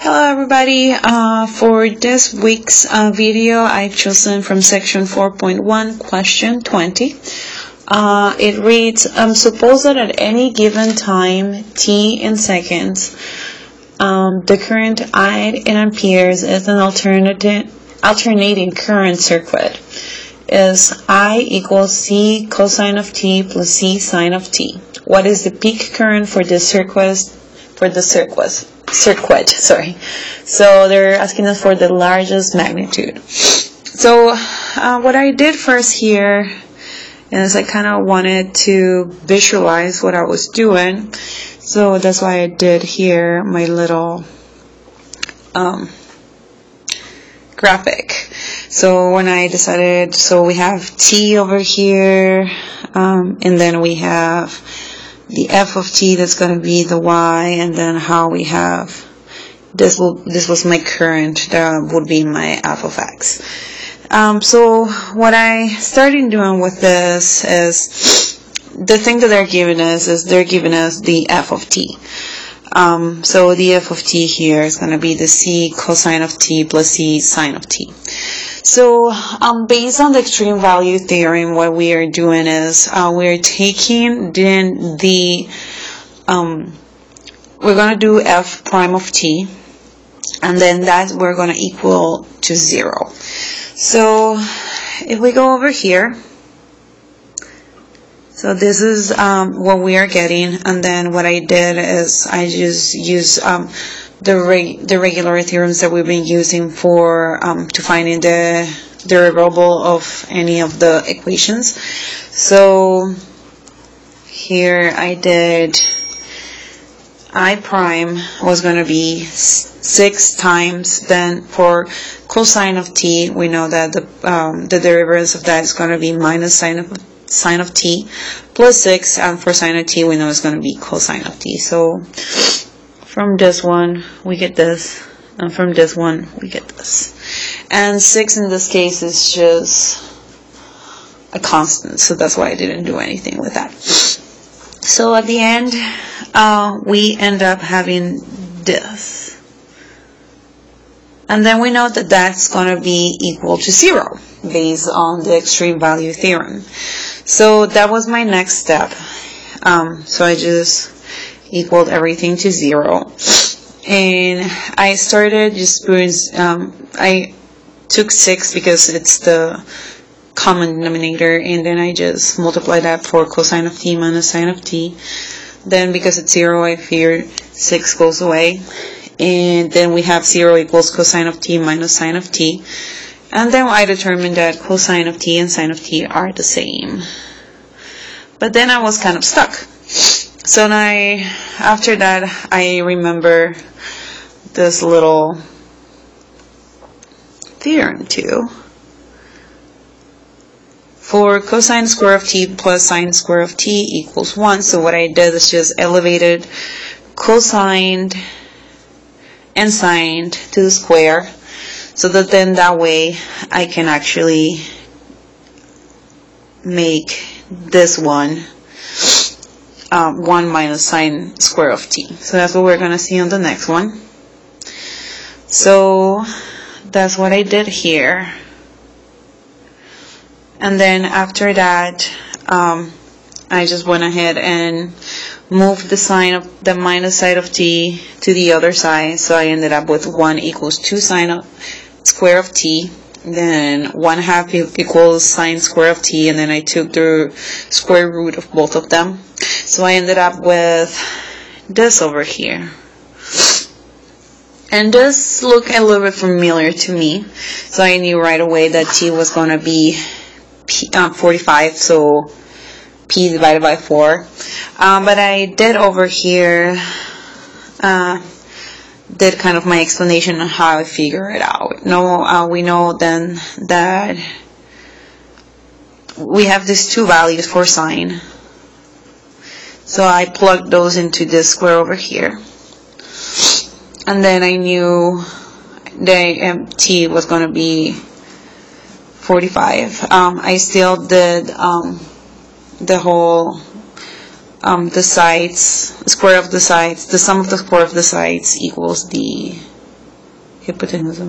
Hello everybody, for this week's video I've chosen from section 4.1 question 20. It reads, suppose that at any given time t in seconds, the current I in amperes is an alternating current circuit is I equals C cosine of t plus C sine of t. What is the peak current for this circuit? So they're asking us for the largest magnitude. So what I did first here is I kind of wanted to visualize what I was doing. So that's why I did here my little graphic. So when I decided, so we have t over here, and then we have the f of t, that's going to be the y, and then how we have this was my current, that would be my f of x. So what I started doing with this is the thing that they're giving us is they're giving us the f of t. So the f of t here is going to be the c cosine of t plus c sine of t. So based on the extreme value theorem, what we are doing is we're taking then we're going to do f prime of t, and then that we're going to equal to 0. So if we go over here, so this is what we are getting, and then what I did is I just use the regular theorems that we've been using for to finding the derivable of any of the equations. So here I did I prime was going to be 6 times, then for cosine of t we know that the derivatives of that is going to be minus sine of t plus 6, and for sine of t we know it's going to be cosine of t. So from this one we get this, and from this one we get this, and 6 in this case is just a constant, so that's why I didn't do anything with that. So at the end we end up having this, and then we know that that's going to be equal to 0 based on the extreme value theorem. So that was my next step. So I just equaled everything to 0, and I started just putting I took 6 because it's the common denominator, and then I just multiply that for cosine of t minus sine of t. Then because it's 0, I figured 6 goes away, and then we have 0 equals cosine of t minus sine of t, and then I determined that cosine of t and sine of t are the same. But then I was kind of stuck. So now, after that, I remember this little theorem too. For cosine square of t plus sine square of t equals 1. So what I did is just elevated cosine and sine to the square, so that then that way I can actually make this one 1 minus sine square of t. So that's what we're going to see on the next one. So that's what I did here. And then after that, I just went ahead and moved the sign of the minus side of t to the other side. So I ended up with 1 equals 2 sine of square of t. Then 1/2 equals sine square of t, and then I took the square root of both of them. So I ended up with this over here. And this looked a little bit familiar to me, so I knew right away that t was going to be 45, so p divided by 4. But I did over here did kind of my explanation on how I figure it out. We know then that we have these two values for sine, so I plugged those into this square over here, and then I knew the t was going to be 45. I still did the whole the sides, square of the sides, the sum of the square of the sides equals the hypotenuse,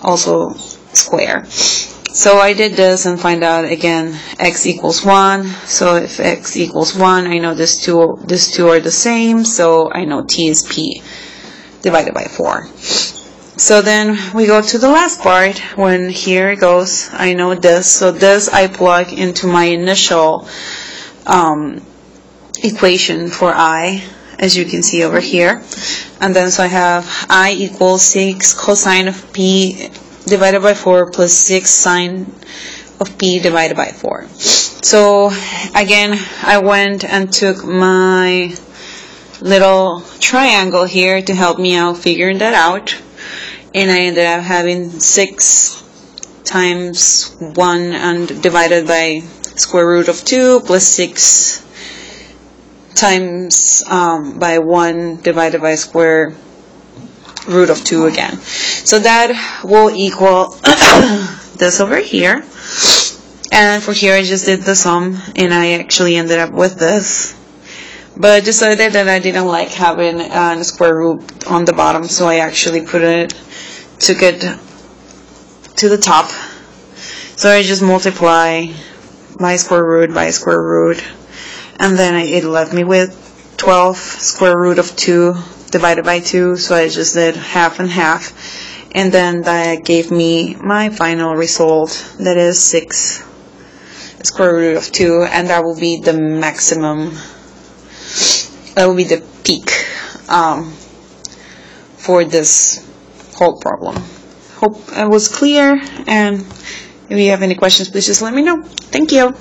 also square. So I did this and find out again x equals 1. So if x equals 1, I know these two are the same, so I know t is p divided by 4. So then we go to the last part, when here it goes, I know this, so this I plug into my initial equation for I, as you can see over here. And then so I have I equals 6 cosine of p divided by 4 plus 6 sine of p divided by 4. So again, I went and took my little triangle here to help me out figuring that out, and I ended up having 6 times 1 and divided by square root of 2 plus 6 times by 1 divided by square root of 2 again. So that will equal this over here. And for here I just did the sum, and I actually ended up with this. But I decided that I didn't like having a square root on the bottom, so I actually took it to the top. So I just multiply by square root, and then it left me with 12 square root of 2 divided by 2, so I just did half and half, and then that gave me my final result, that is 6 square root of 2, and that will be the maximum, that will be the peak for this whole problem. Hope it was clear, and if you have any questions, please just let me know. Thank you.